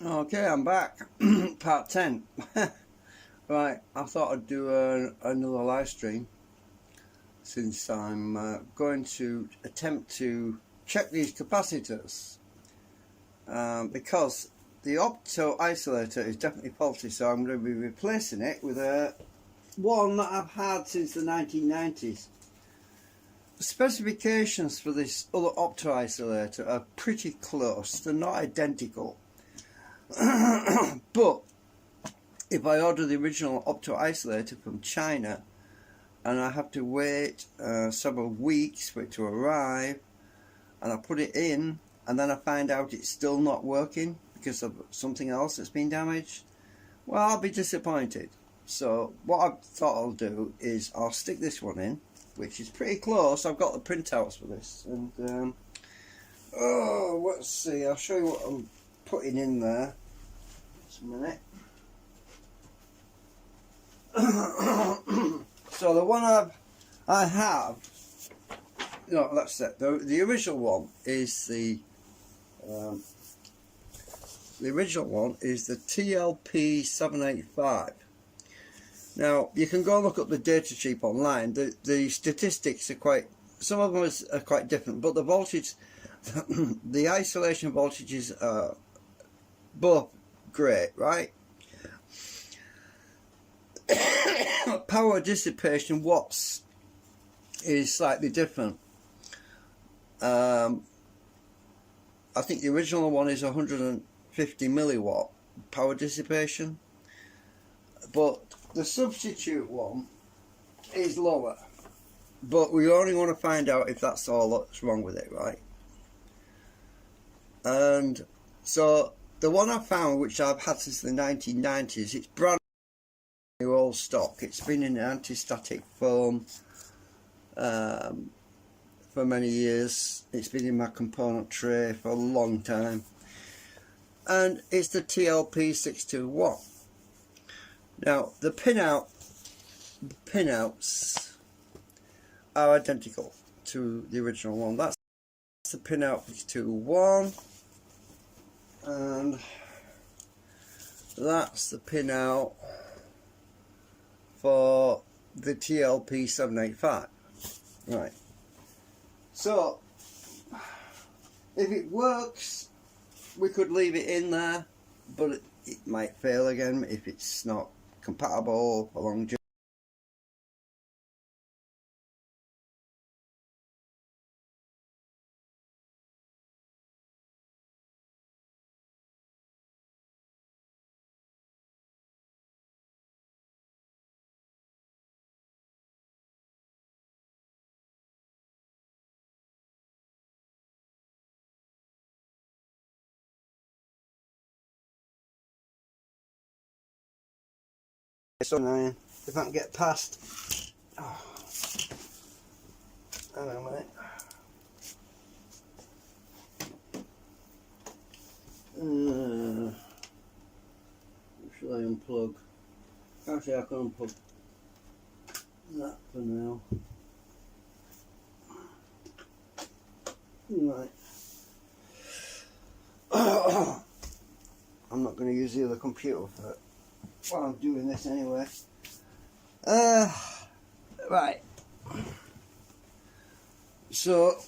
Okay, I'm back. Part 10. Right, I thought I'd do another live stream since I'm going to attempt to check these capacitors because the opto isolator is definitely faulty, so I'm going to be replacing it with one that I've had since the 1990s. The specifications for this other opto isolator are pretty close. They're not identical. But if I order the original opto isolator from China and I have to wait several weeks for it to arrive, and I put it in and then I find out it's still not working because of something else that's been damaged, well, I'll be disappointed. So what I thought I'll do is I'll stick this one in, which is pretty close. I've got the printouts for this, and let's see, I'll show you what I'm putting in there. Just a minute. So the one I have, no, that's it. The original one is the original one is the TLP 785. Now you can go and look up the data sheet online. The statistics are quite, some of them are quite different, but the voltage, the isolation voltages are both great, right? Power dissipation watts is slightly different. I think the original one is 150 milliwatt power dissipation, but the substitute one is lower. But we only want to find out if that's all that's wrong with it, right? And so the one I found, which I've had since the 1990s, it's brand new, old stock. It's been in anti-static foam for many years. It's been in my component tray for a long time, and it's the TLP 621. Now the pinouts are identical to the original one. That's the pinout 621, and that's the pinout for the TLP 785. Right. So if it works, we could leave it in there, but it might fail again if it's not compatible for long journey. So now, if I can get past, hang on a minute. Should I unplug? Actually, I can unplug that for now. Right. I'm not going to use the other computer for it. Well, I'm doing this anyway. Right. So,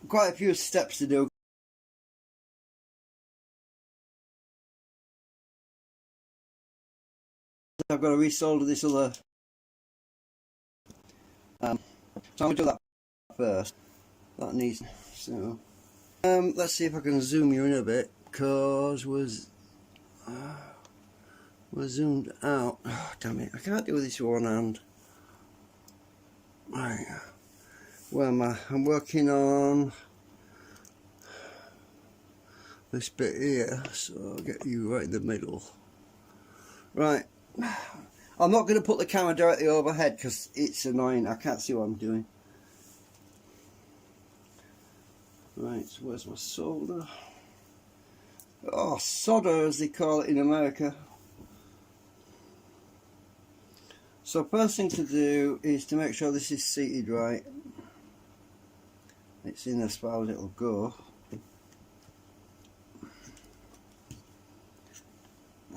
quite a few steps to do. I've got to resolder this other. So I'm going to do that first. That needs. So, let's see if I can zoom you in a bit, because we're zoomed out. Oh, damn it, I can't do this with one hand. Right. Where am I? I'm working on this bit here, so I'll get you right in the middle. Right. I'm not going to put the camera directly overhead because it's annoying. I can't see what I'm doing. Right, so where's my solder? Oh, solder as they call it in America. So first thing to do is to make sure this is seated right. It's in as far as it'll go.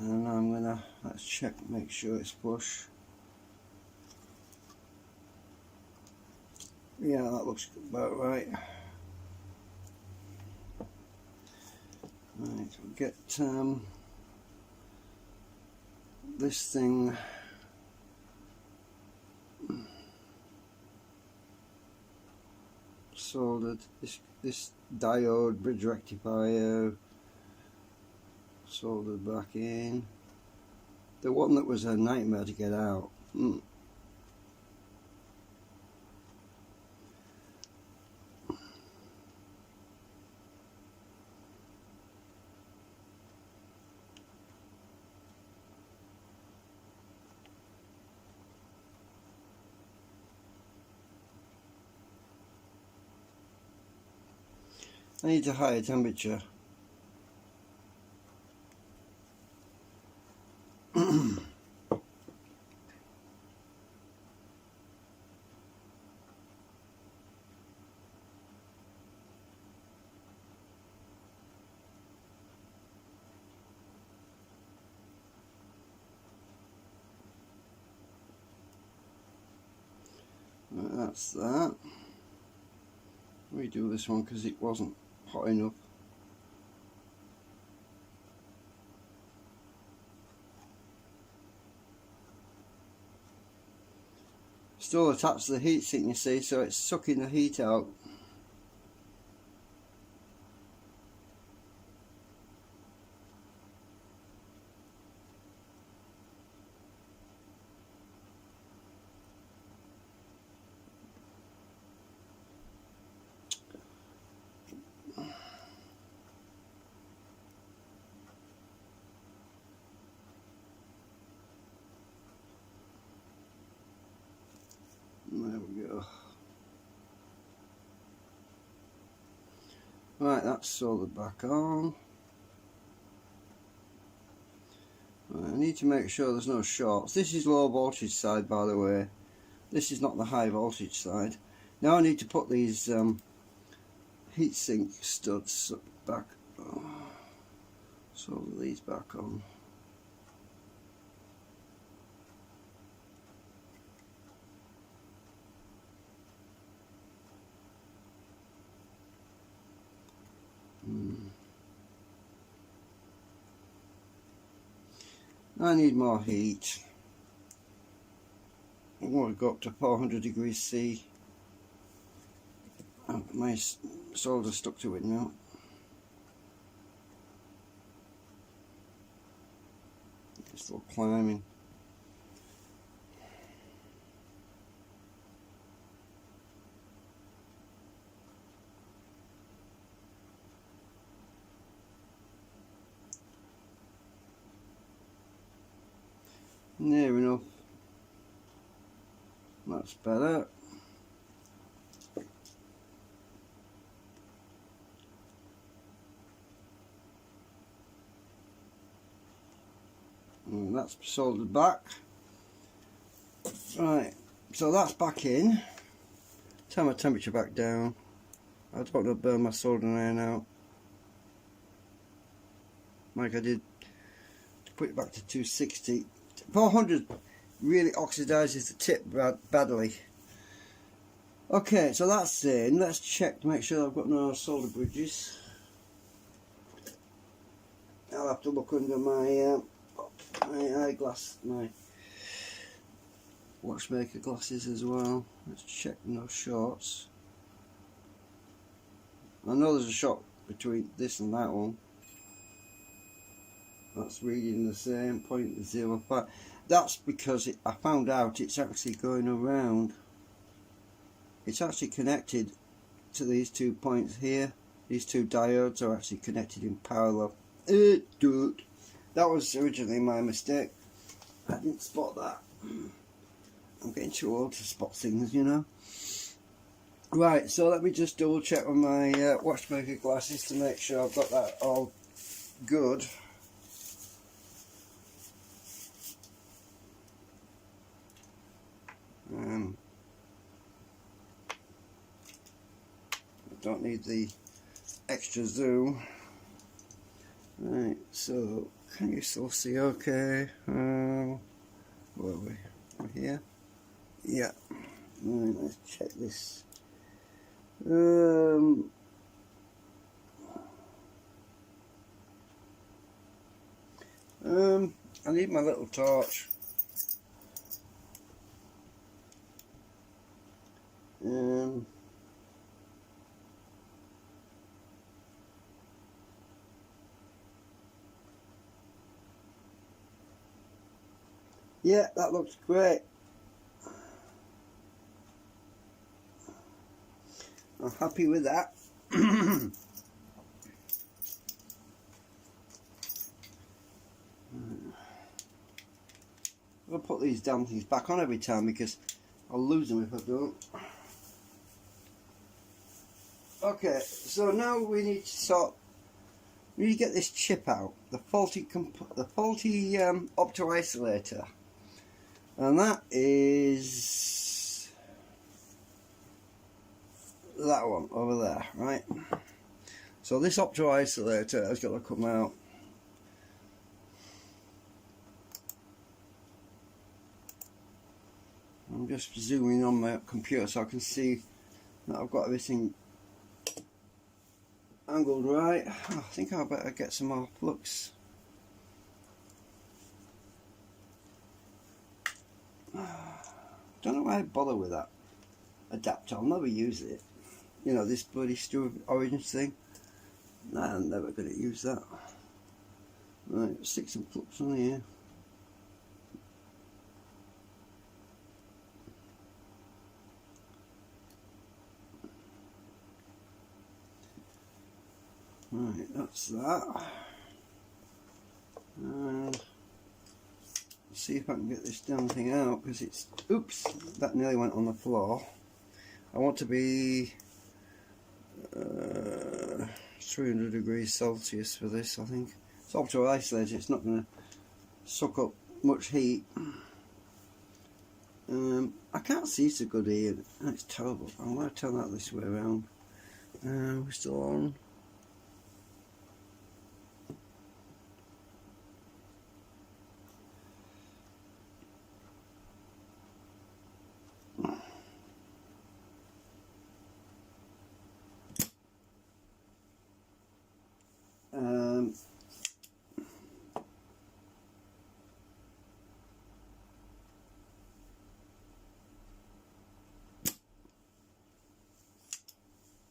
and I'm gonna, let's check, make sure it's flush. Yeah, that looks about right. Right, we'll get this thing soldered, this diode bridge rectifier soldered back in. The one that was a nightmare to get out. I need a higher temperature. That's that. Redo this one because it wasn't hot enough. Still attached to the heatsink, you see, so it's sucking the heat out. There we go. Right, that's soldered back on. Right, I need to make sure there's no shorts. This is low voltage side, by the way. This is not the high voltage side. Now I need to put these heatsink studs back. Solder these back on. I need more heat. I want to go up to 400 degrees C. My solder stuck to it now. It's still climbing. Near enough. That's better. And that's soldered back. Right, so that's back in. Turn my temperature back down. I don't want to burn my soldering iron out, like I did to put it back to 260. 400 really oxidizes the tip badly. Okay, so that's in. Let's check to make sure I've got no solder bridges. I'll have to look under my eyeglass, my watchmaker glasses as well. Let's check no shorts. I know there's a short between this and that one. That's reading the same 0.05. That's because I found out it's actually going around. It's actually connected to these 2 points here. These two diodes are actually connected in parallel. That was originally my mistake. I didn't spot that. I'm getting too old to spot things, you know. Right, so let me just double check on my watchmaker glasses to make sure I've got that all good. I don't need the extra zoom. Right, so can you still see okay? Where are we? We're here? Yeah. Right, let's check this. I need my little torch. Yeah, that looks great. I'm happy with that. I'll put these damn things back on every time because I'll lose them if I don't. Okay, so now we need to get this chip out, the faulty opto-isolator, and that is that one over there, right? So this opto-isolator has got to come out. I'm just zooming on my computer so I can see that I've got everything angled right. I think I better get some more plugs. Don't know why I bother with that adapter. I'll never use it. You know, this bloody stupid orange thing. Nah, I'm never going to use that. Right, stick some plugs on here. Right, that's that. And see if I can get this damn thing out because it's, oops, that nearly went on the floor. I want to be 300 degrees Celsius for this. I think it's opto-isolated, it's not going to suck up much heat. I can't see so good here, it's terrible. I'm going to turn that this way around. We're still on.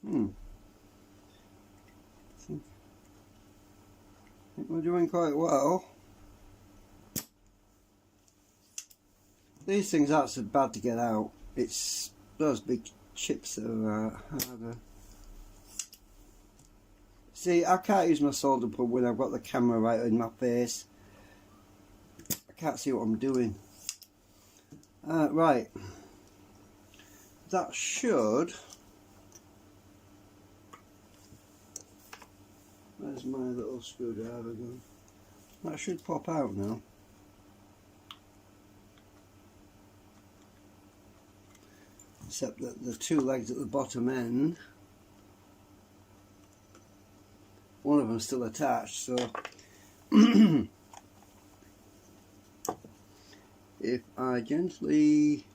I think we're doing quite well. These things aren't so bad to get out. It's those big chips that are harder. See, I can't use my solder pump when I've got the camera right in my face. I can't see what I'm doing. Right. That should... Where's my little screwdriver going? That should pop out now. Except that the two legs at the bottom end, one of them's still attached, so if I gently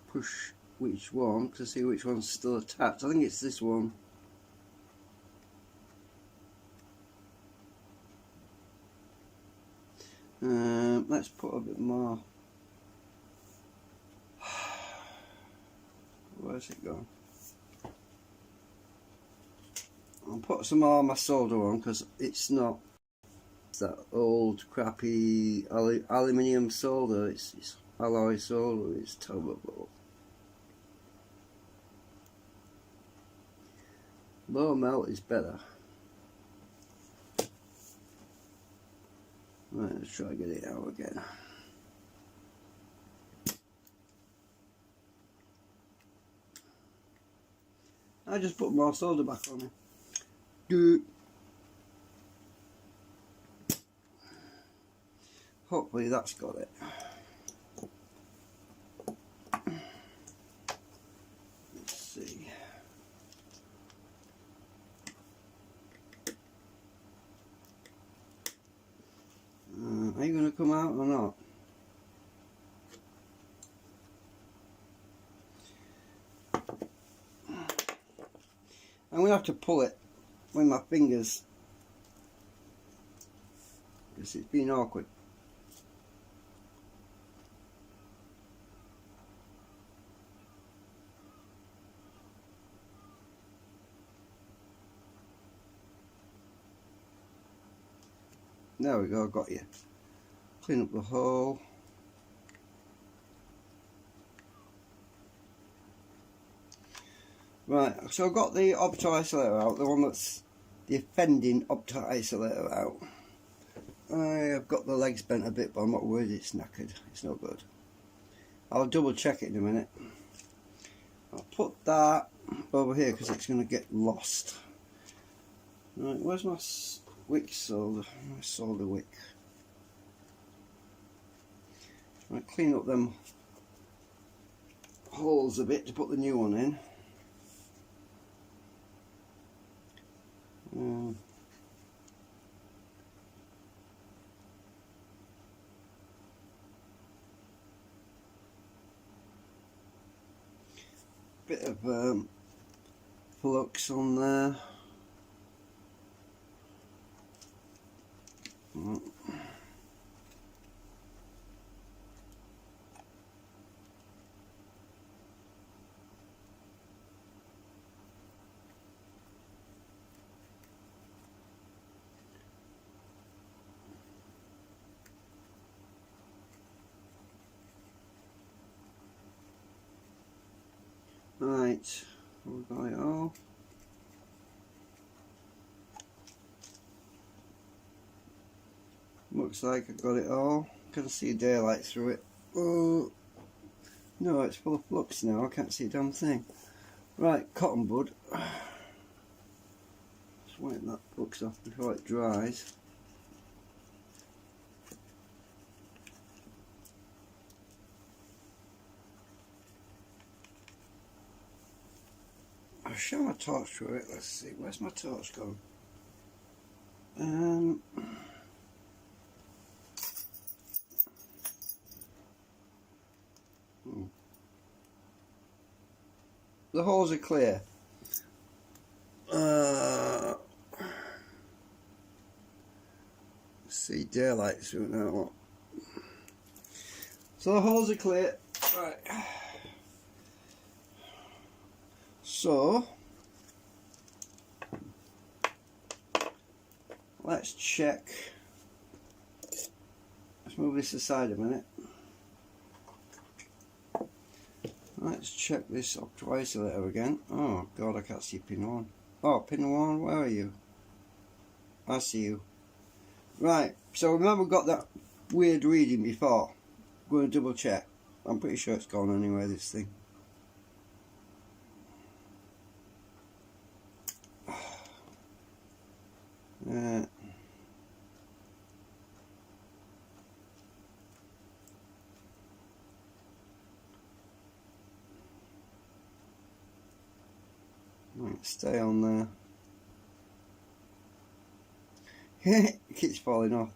push which one to see which one's still attached, I think it's this one. Let's put a bit more. Where's it gone? I'll put some more of my solder on because it's not that old crappy aluminium solder, it's alloy solder, it's terrible. Low melt is better. Right, let's try to get it out again. I just put more solder back on it. Hopefully that's got it. Let's see. come out or not? I'm going to have to pull it with my fingers because it's been awkward. There we go, got you. Clean up the hole. Right, so I've got the opto isolator out, the one that's the offending opto isolator out. I've got the legs bent a bit, but I'm not worried it's knackered. It's no good. I'll double check it in a minute. I'll put that over here because it's going to get lost. Right, where's my wick solder? My solder wick. Right, clean up them holes a bit to put the new one in. Bit of flux on there. Right, we've got it all. Looks like I've got it all. Can see daylight through it. Oh no, it's full of flux now. I can't see a damn thing. Right, cotton bud. Just wipe that flux off before it dries. I'll shine my torch through it. Let's see, where's my torch gone? The holes are clear. Let's see daylight through it now. So the holes are clear. Right. So let's check. Let's move this aside a minute. Let's check this opto isolator again. Oh god, I can't see pin 1. Oh, pin 1, where are you? I see you. Right, so remember we got that weird reading before. I'm going to double check. I'm pretty sure it's gone anyway, this thing. Right, stay on there. It keeps falling off.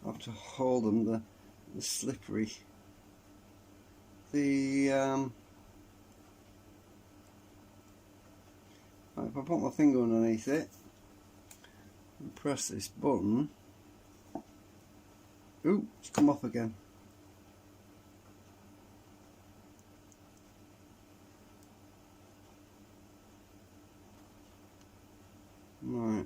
I have to hold them, the slippery. If I put my finger underneath it and press this button, ooh, it's come off again. Right.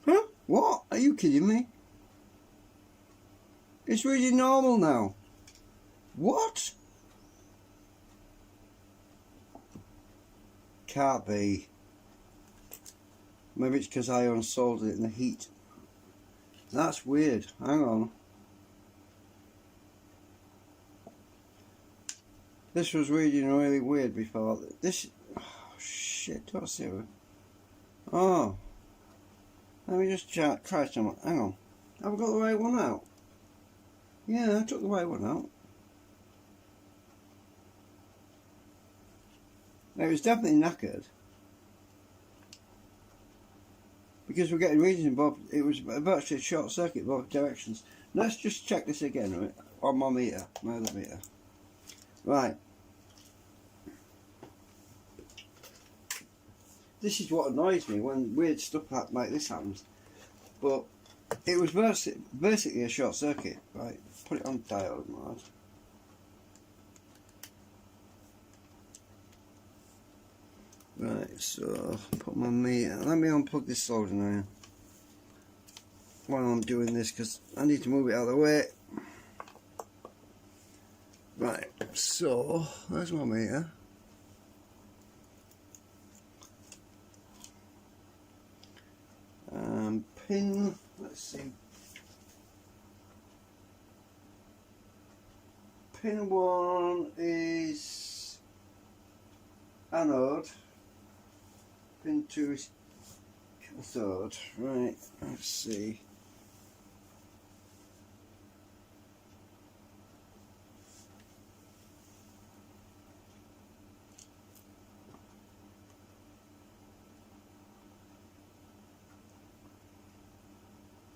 Huh? What? Are you kidding me? It's really normal now. What? Can't be. Maybe it's because I unsoldered it in the heat. That's weird. Hang on. This was reading really weird before. This. Oh, shit. Don't see it. Oh. Let me just try some. Hang on. Have I got the right one out? Yeah, I took the right one out. It was definitely knackered. Because we're getting readings in both, it was virtually a short circuit in both directions. Let's just check this again, right, on my meter, my other meter. Right. This is what annoys me when weird stuff like this happens. But it was basically a short circuit, right? Put it on diode mode. Right, so put my meter. Let me unplug this solder now while I'm doing this, because I need to move it out of the way. Right, so there's my meter. Pin, let's see. Pin 1 is anode. Pin 2 is cathode. Right, let's see.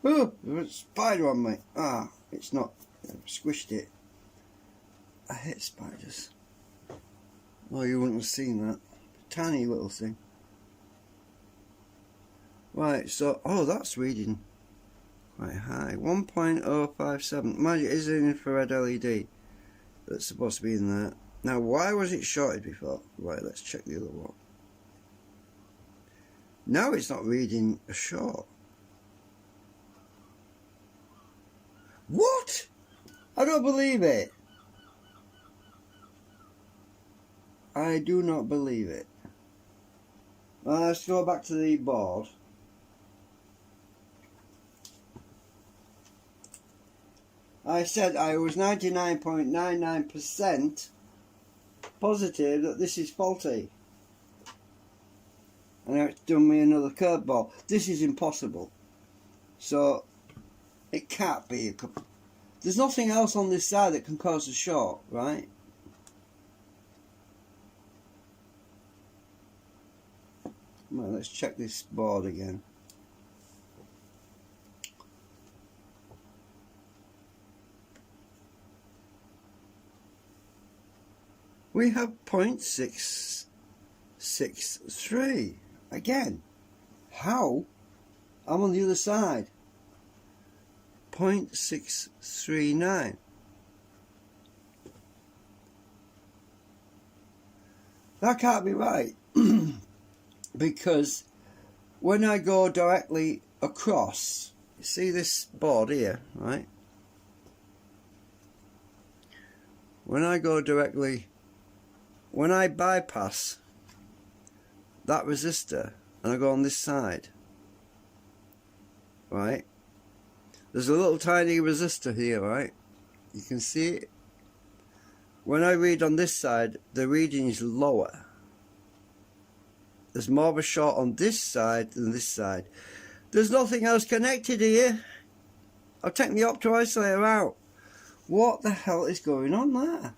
Oh, there's a spider on me. Ah, it's not. I've squished it. I hate spiders. Oh, you wouldn't have seen that. Tiny little thing. Right, so, oh, that's reading quite high. 1.057. Mind you, it is an infrared LED that's supposed to be in there. Now, why was it shorted before? Right, let's check the other one. Now it's not reading a short. What? I don't believe it. I do not believe it. Let's go back to the board. I said I was 99.99% positive that this is faulty. And now it's done me another curveball. This is impossible. So it can't be. There's nothing else on this side that can cause a short, right? Well, let's check this board again. We have 0.663 again. How? I'm on the other side. 0.639. That can't be right. Because when I go directly across, you see this board here, right? When I go directly, when I bypass that resistor and I go on this side, right? There's a little tiny resistor here, right? You can see it. When I read on this side, the reading is lower. There's more of a short on this side than this side. There's nothing else connected here. I've taken the opto isolator out. What the hell is going on there?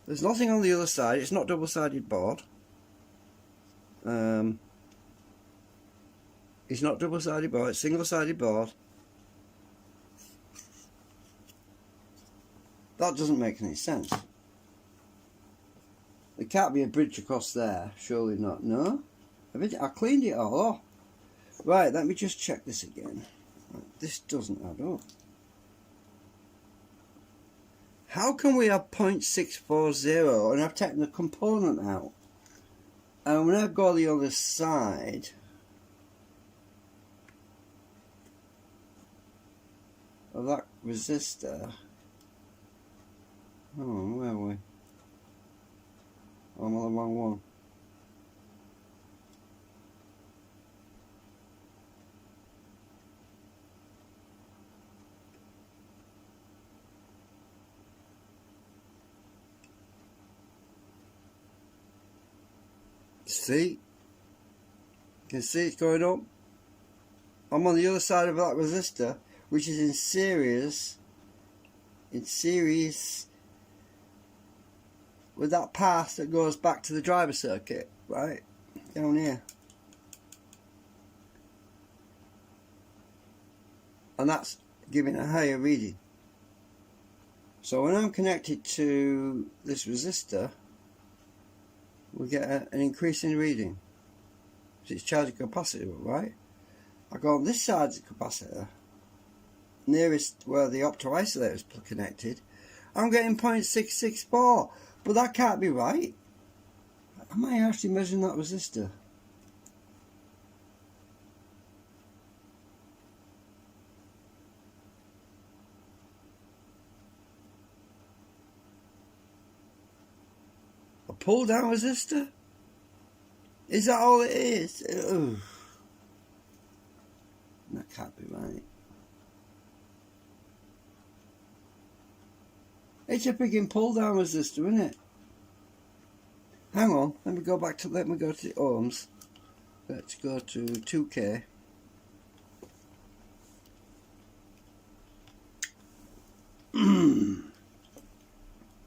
There's nothing on the other side. It's not double-sided board. It's not double-sided board. It's single-sided board. That doesn't make any sense. There can't be a bridge across there. Surely not. No? I cleaned it all off. Right, let me just check this again. This doesn't add up. How can we have 0.640 and I've taken the component out? And when I go the other side, of that resistor, oh, where are we? I'm on the wrong one. See? You can see it's going up. I'm on the other side of that resistor, which is in series with that path that goes back to the driver circuit, right down here. And that's giving a higher reading. So when I'm connected to this resistor, we get an increase in reading. It's charging capacitor, right? I go on this side of the capacitor, nearest where the opto-isolator is connected, I'm getting 0.664, but that can't be right. Am I actually measuring that resistor? A pull down resistor? Is that all it is? Ugh. That can't be right. It's a friggin' pull down resistor, isn't it? Hang on, let me go to the ohms. Let's go to 2K.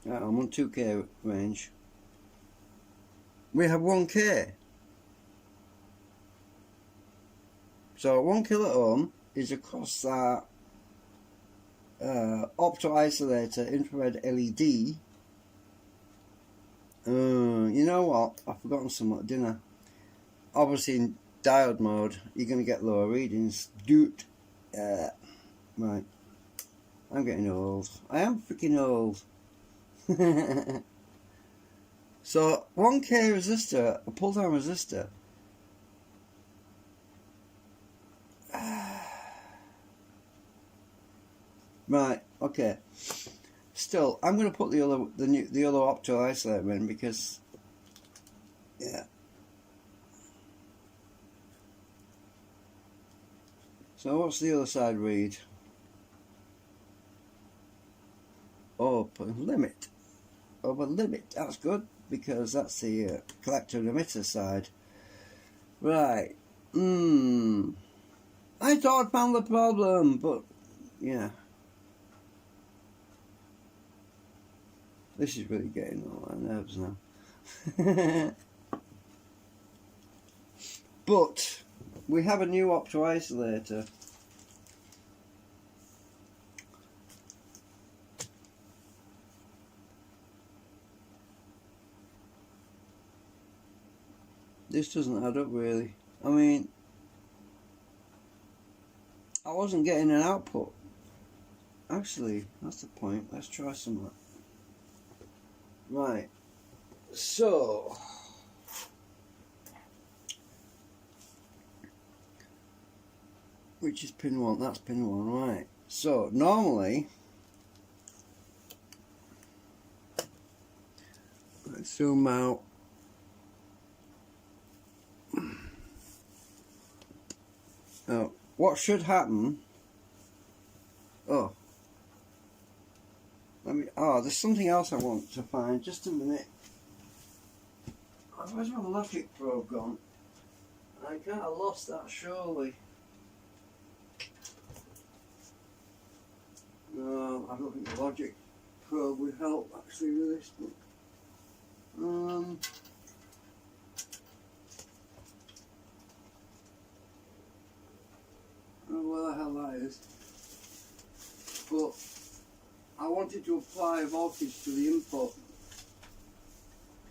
Right, I'm on 2K range. We have 1K. So 1 kilo ohm is across that opto-isolator infrared LED. You know what? I've forgotten something, didn't I? Obviously in diode mode, you're going to get lower readings. Doot. Right. I'm getting old. I am freaking old. So 1K resistor, a pull down resistor. Right, okay. Still, I'm going to put the other opto isolator in because, yeah. So what's the other side read? Open limit. Over limit. That's good because that's the collector and emitter side. Right. I thought I found the problem, but yeah. This is really getting on my nerves now. But we have a new opto isolator. This doesn't add up really. I mean, I wasn't getting an output. Actually, that's the point. Let's try some of that. Right. So, which is pin 1? That's pin 1, right. So, normally, let's zoom out. Now, what should happen? There's something else I want to find. Just a minute. Where's my logic probe gone? I can't have lost that surely. No, I don't think the logic probe would help actually with this. But, I don't know where the hell that is. But I wanted to apply a voltage to the input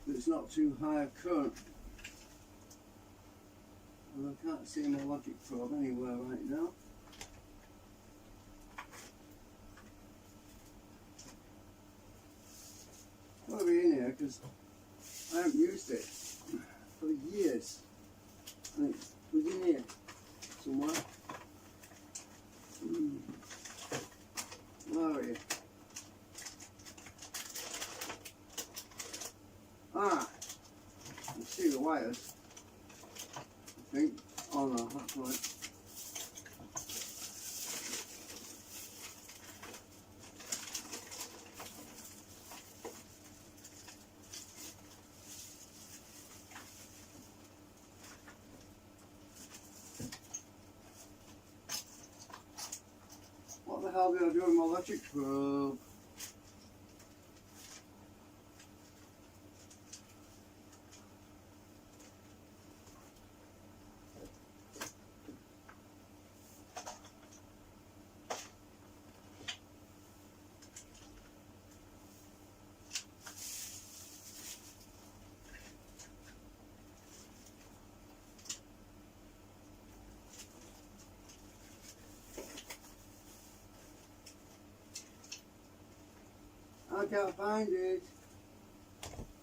that's not too high a current. And I can't see my logic probe anywhere right now. It's got to be in here because I haven't used it for years. And it's within here somewhere. Where are you? You see the wires, I think. Oh no, that's right. What the hell did I do with my electric probe? can't find it.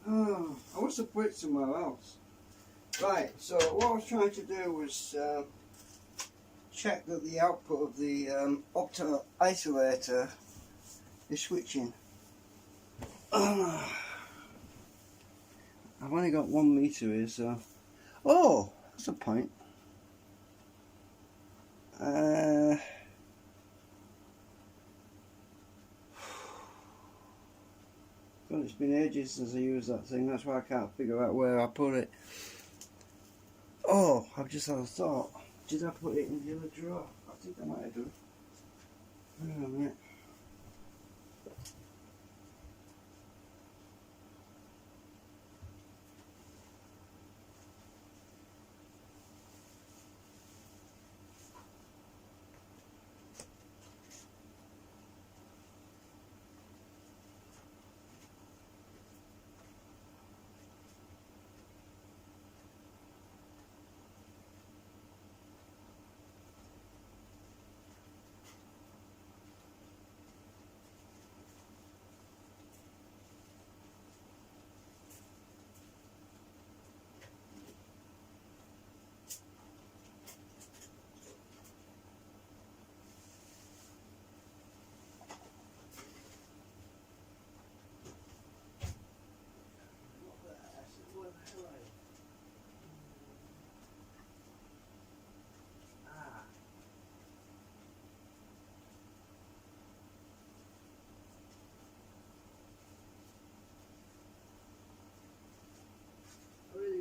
Oh, I must have put it somewhere else. Right, so what I was trying to do was check that the output of the opto isolator is switching. I've only got 1 meter here, so... Oh, that's a point. God, it's been ages since I used that thing, that's why I can't figure out where I put it. Oh, I've just had a thought. Did I put it in the other drawer? I think I might have done. Hang on a minute.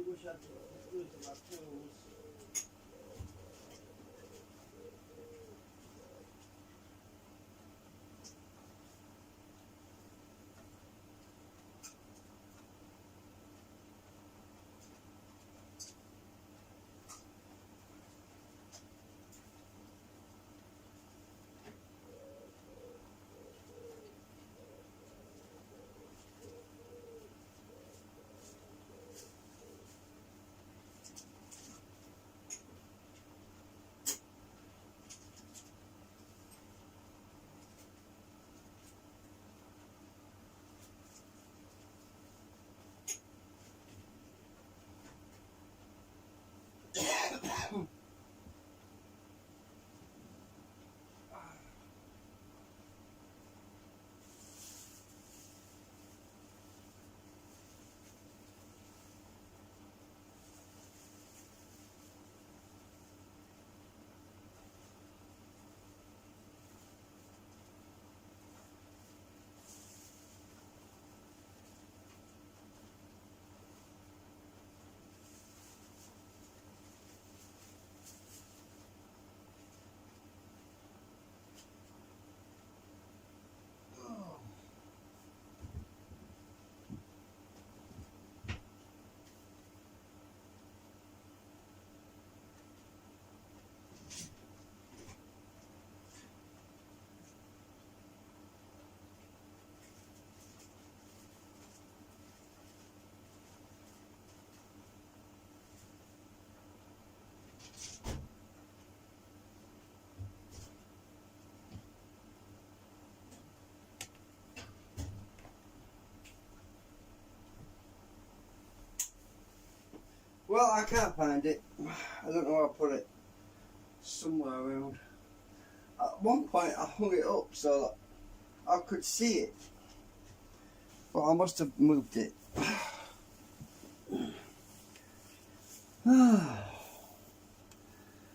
Wish I'd used my tools. Well, I can't find it. I don't know where I put it. Somewhere around. At one point I hung it up so that I could see it. But I must have moved it.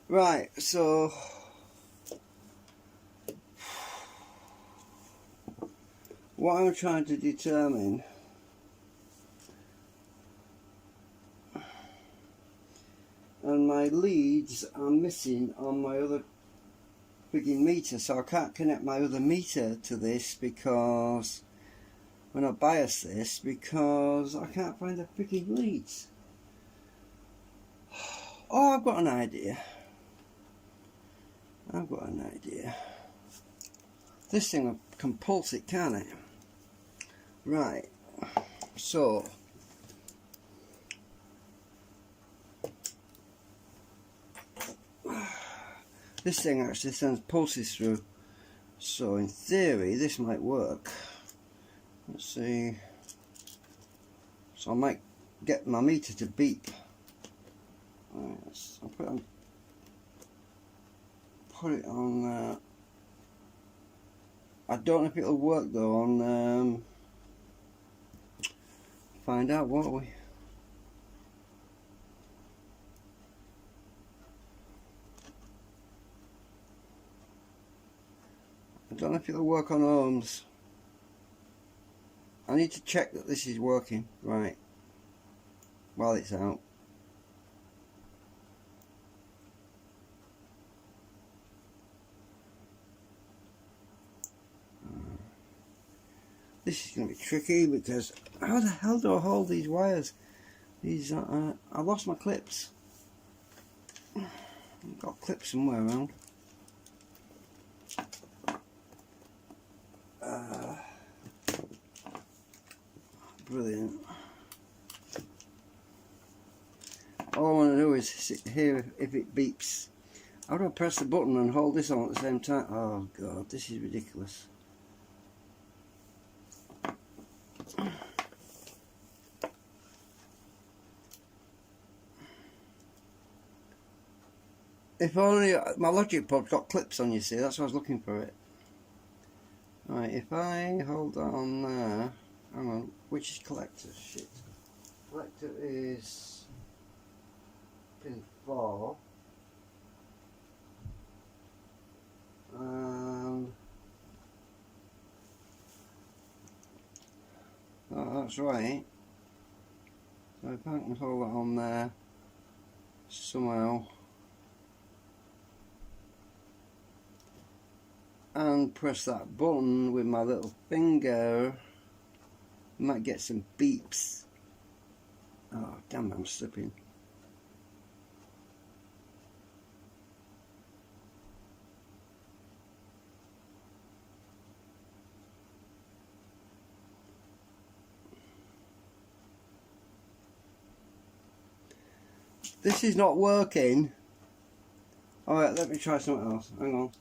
Right, so what I'm trying to determine and my leads are missing on my other frigging meter, so I can't connect my other meter to this because when I bias this, because I can't find the frigging leads. Oh, I've got an idea. This thing can pulse it, can't it? Right, so this thing actually sends pulses through, so in theory this might work. Let's see. So I might get my meter to beep. Right, I'll put it on. I don't know if it'll work though on. Find out, won't we? I don't know if it'll work on ohms. I need to check that this is working right while it's out. This is going to be tricky because how the hell do I hold these wires? These I lost my clips. I've got clips somewhere around. Brilliant. All I want to do is hear if it beeps. How do I press the button and hold this on at the same time? Oh god, this is ridiculous. If only my logic pod got clips on, you see, that's why I was looking for it. Right, if I hold that on there, hang on, which is collector? Shit. Collector is pin 4. Oh, that's right. So if I can hold that on there somehow and press that button with my little finger, I might get some beeps. Oh damn, I'm slipping. This is not working. Alright, let me try something else. Hang on.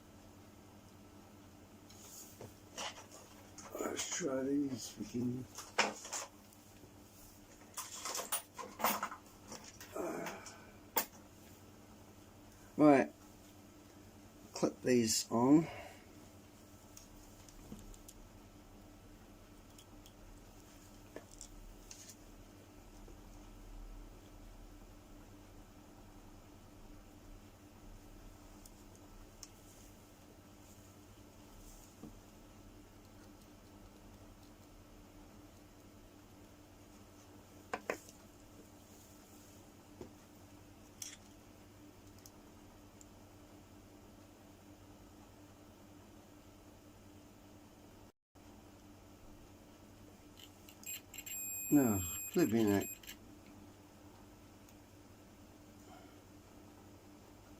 Let's try these freaking. Right. Clip these on. No, flipping it.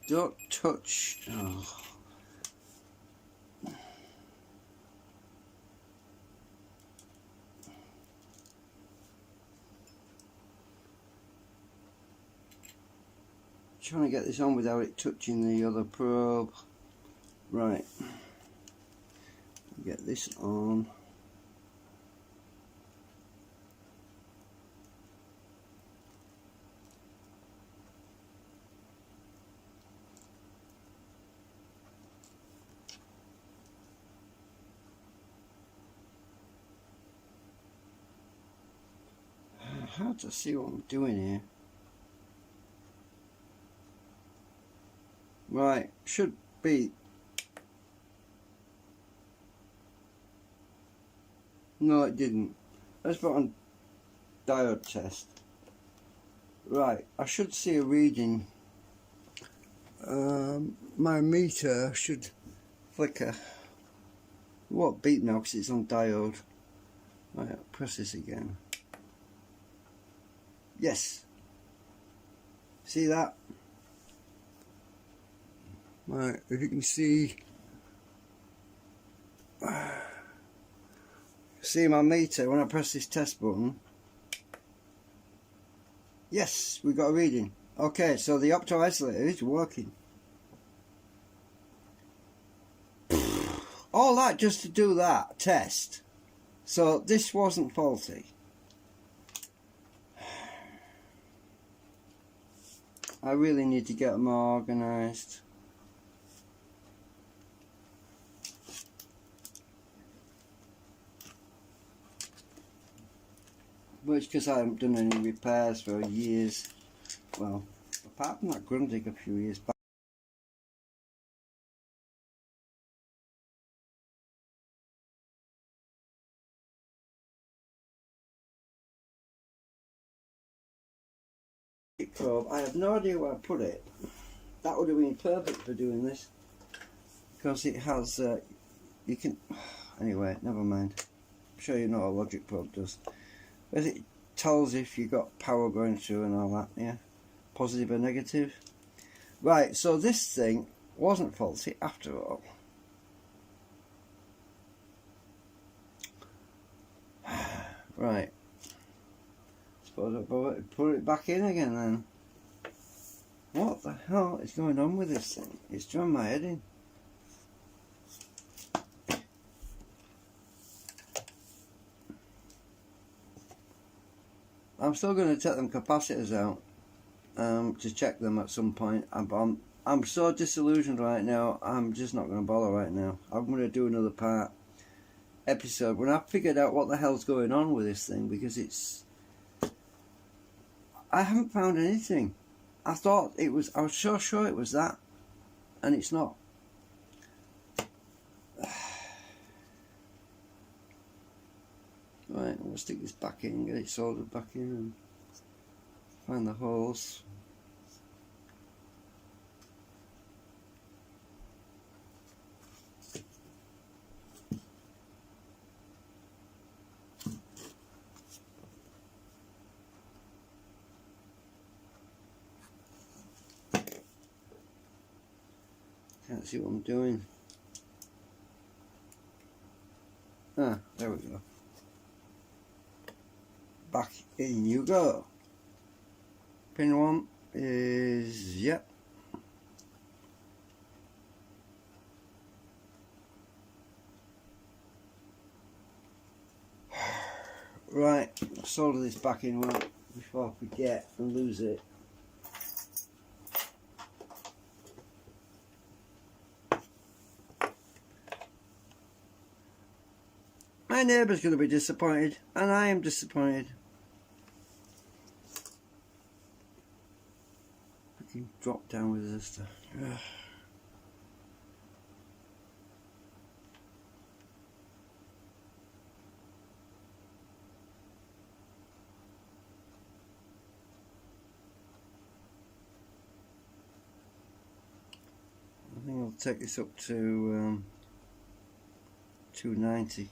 Don't touch. Oh. Trying to get this on without it touching the other probe. Right. Get this on. Hard to see what I'm doing here. Right, should be. No, it didn't. Let's put on diode test. Right, I should see a reading. My meter should flicker. It won't beep now because it's on diode. Right, I'll press this again. Yes. See that? Right, if you can see my meter when I press this test button. Yes, we got a reading. Okay, so the opto isolator is working. All that just to do that test. So this wasn't faulty. I really need to get them more organised. But it's because I haven't done any repairs for years. Well, apart from that Grundig a few years back. Probe. I have no idea where I put it. That would have been perfect for doing this, because it has you can anyway, never mind. I'm sure you know what a logic probe does. But it tells if you've got power going through and all that, yeah, positive or negative. Right, so this thing wasn't faulty after all. Right, suppose I'll put it back in again then. What the hell is going on with this thing? It's drawn my head in. I'm still going to take them capacitors out to check them at some point. I'm so disillusioned right now. I'm just not going to bother right now. I'm going to do another episode when I've figured out what the hell's going on with this thing, because I haven't found anything. I was so sure it was that, and it's not. Right, I'm going to stick this back in, get it soldered back in, and find the holes. Can't see what I'm doing. Ah, there we go. Back in you go. Pin 1 is, yep. Right, solder this back in one before I forget and lose it. My neighbour's going to be disappointed, and I am disappointed. I can drop down with this stuff. I think I'll take this up to 290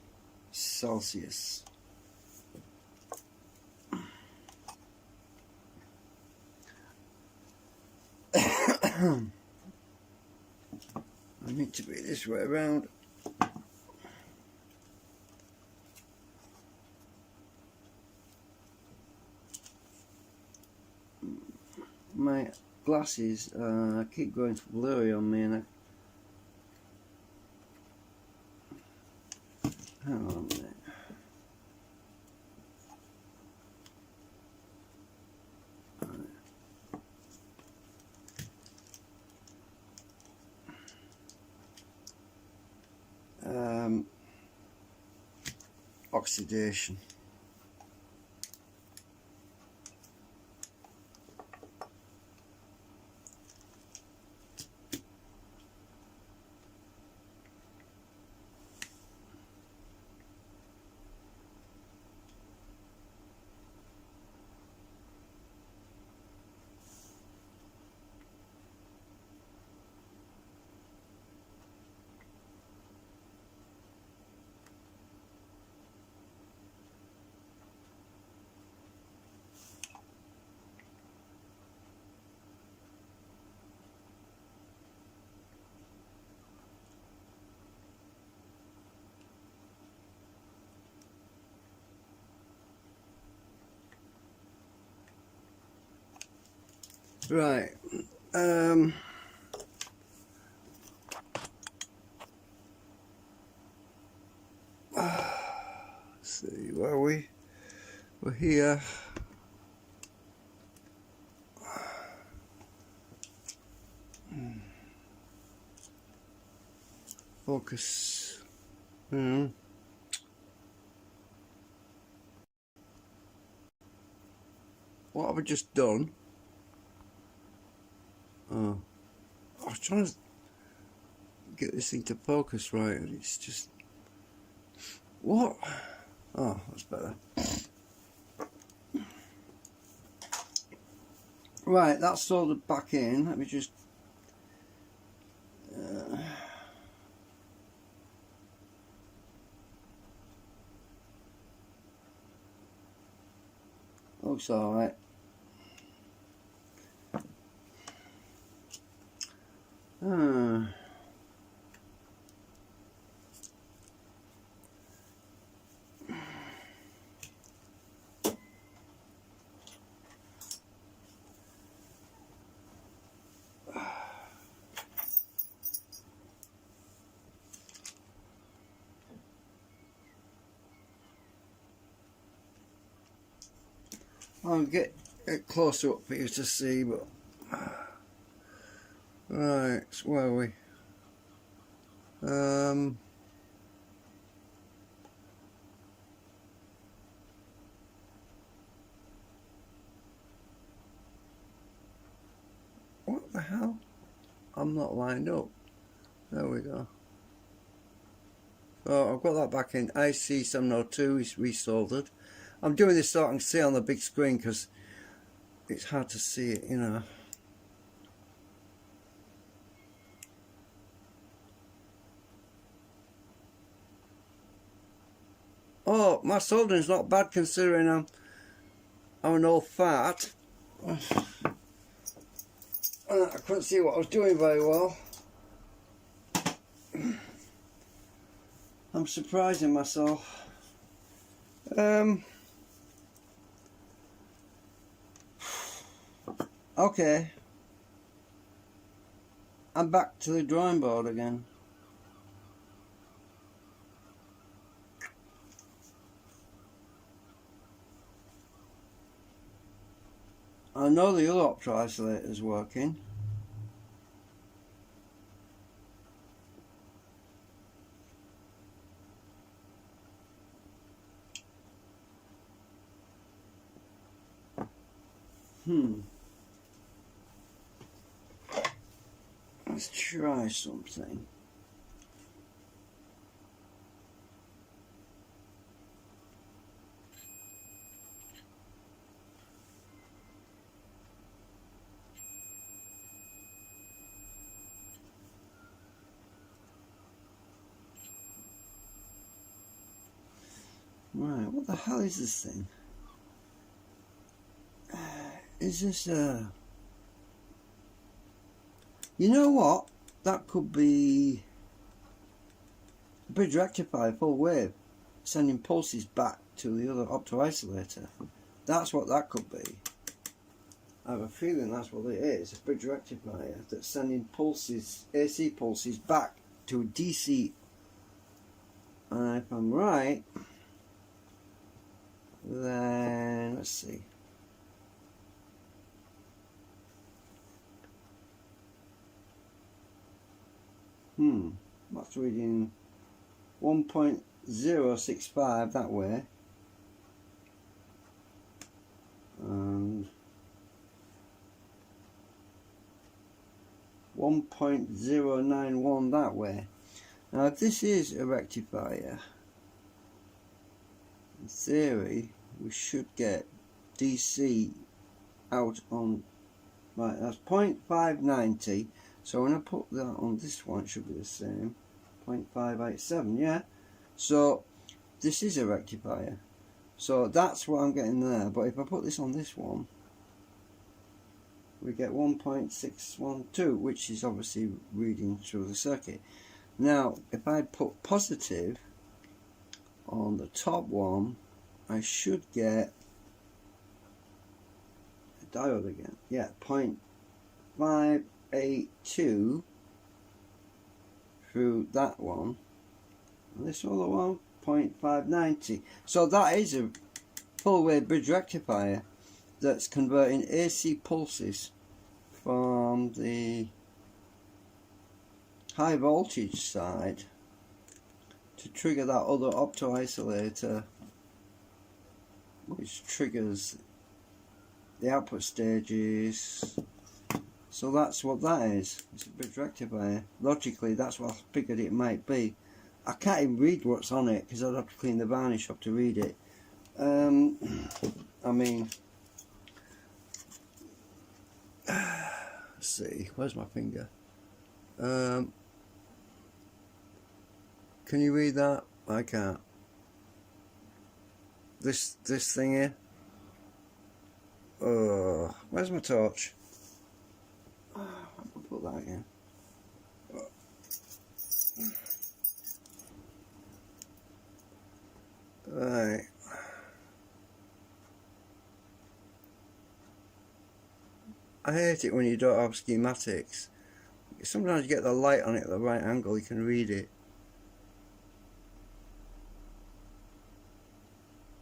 Celsius. I need to be this way around. My glasses keep going blurry on me, and hang on a minute. Oxidation. Right. see, where are we? We're here. Focus. What have I just done? Oh, I was trying to get this thing to focus right, and it's just... What? Oh, that's better. Right, that's soldered back in. Let me just... looks alright. I'll get it closer up for you to see, but right, so where are we? What the hell? I'm not lined up. There we go. Oh, I've got that back in. IC 702 is resoldered. I'm doing this so I can see on the big screen because it's hard to see it, you know. Oh, my soldering's not bad considering I'm an old fart. I couldn't see what I was doing very well. I'm surprising myself. Okay, I'm back to the drawing board again. I know the other opto isolator is working. Let's try something. Right, what the hell is this thing? Is this a... You know what? That could be a bridge rectifier, full wave, sending pulses back to the other opto isolator. That's what that could be. I have a feeling that's what it is, a bridge rectifier that's sending pulses, AC pulses back to a DC. And if I'm right, then let's see. That's reading 1.065 that way, and 1.091 that way. Now if this is a rectifier, in theory we should get DC out on, right, that's 0.590. So when I put that on this one, it should be the same, 0.587, yeah? So this is a rectifier. So that's what I'm getting there. But if I put this on this one, we get 1.612, which is obviously reading through the circuit. Now, if I put positive on the top one, I should get a diode again. Yeah, 0.582 through that one, and this other one 0.590. So that is a full wave bridge rectifier that's converting AC pulses from the high voltage side to trigger that other opto isolator, which triggers the output stages. So that's what that is. It's a bridge rectifier. Logically, that's what I figured it might be. I can't even read what's on it because I'd have to clean the varnish up to read it. I mean, let's see, where's my finger? Can you read that? I can't. This thing here. Oh, where's my torch? I'll put that again. Right. I hate it when you don't have schematics. Sometimes you get the light on it at the right angle, you can read it.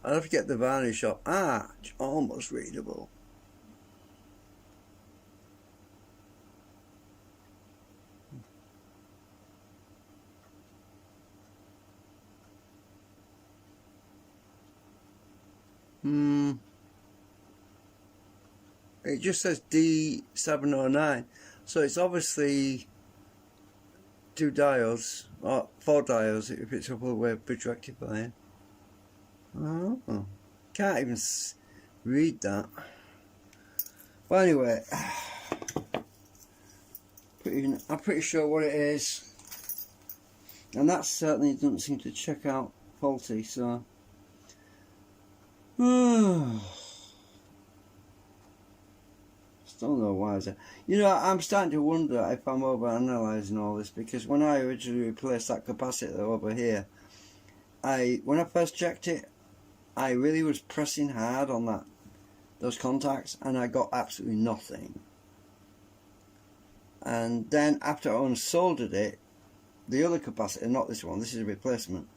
I'll have to get the varnish up. Ah, it's almost readable. It just says D709, so it's obviously 2 diodes, or 4 diodes if it's a full wave bridge rectifier. Oh, can't even read that. Well, anyway, I'm pretty sure what it is, and that certainly doesn't seem to check out faulty, so still no wiser. You know, I'm starting to wonder if I'm over analysing all this, because when I originally replaced that capacitor over here, when I first checked it, I really was pressing hard on those contacts, and I got absolutely nothing. And then after I unsoldered it, the other capacitor, not this one, this is a replacement,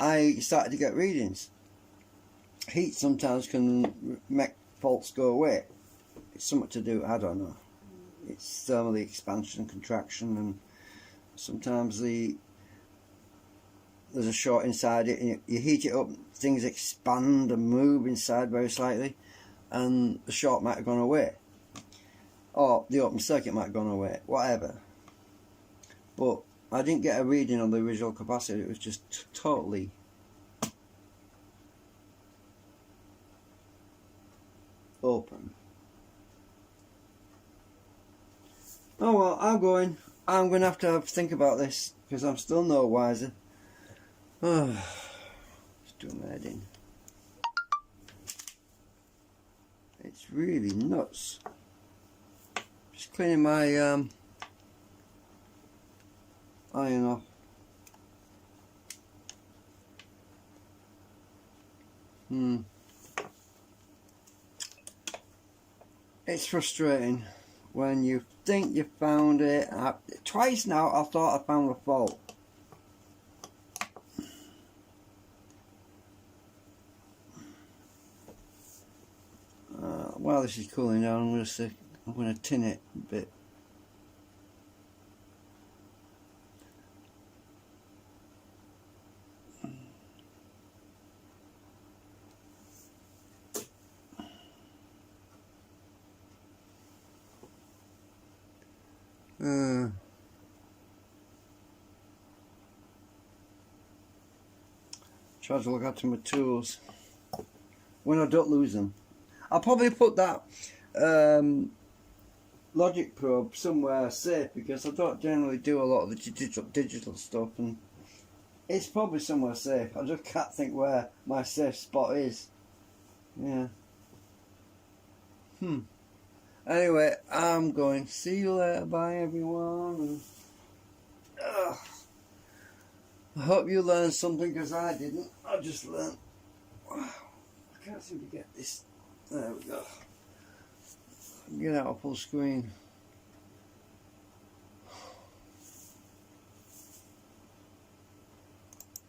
I started to get readings. Heat sometimes can make faults go away. It's something to do, I don't know. It's thermal expansion and contraction, and sometimes there's a short inside it, and you heat it up, things expand and move inside very slightly, and the short might have gone away, or the open circuit might have gone away, whatever. But I didn't get a reading on the original capacitor. It was just totally open. Oh well, I'm going to have to think about this, because I'm still no wiser. Oh, it's doing my head in. It's really nuts. Just cleaning my iron off. It's frustrating when you think you found it. Twice now I thought I found a fault. While this is cooling down, I'm going to tin it a bit. Try to look after my tools when I don't lose them. I'll probably put that logic probe somewhere safe, because I don't generally do a lot of the digital stuff, and it's probably somewhere safe. I just can't think where my safe spot is. Yeah. Anyway, I'm going. See you later. Bye, everyone. I hope you learned something, because I didn't. I just learned. Wow. I can't seem to get this. There we go. Get out of full screen.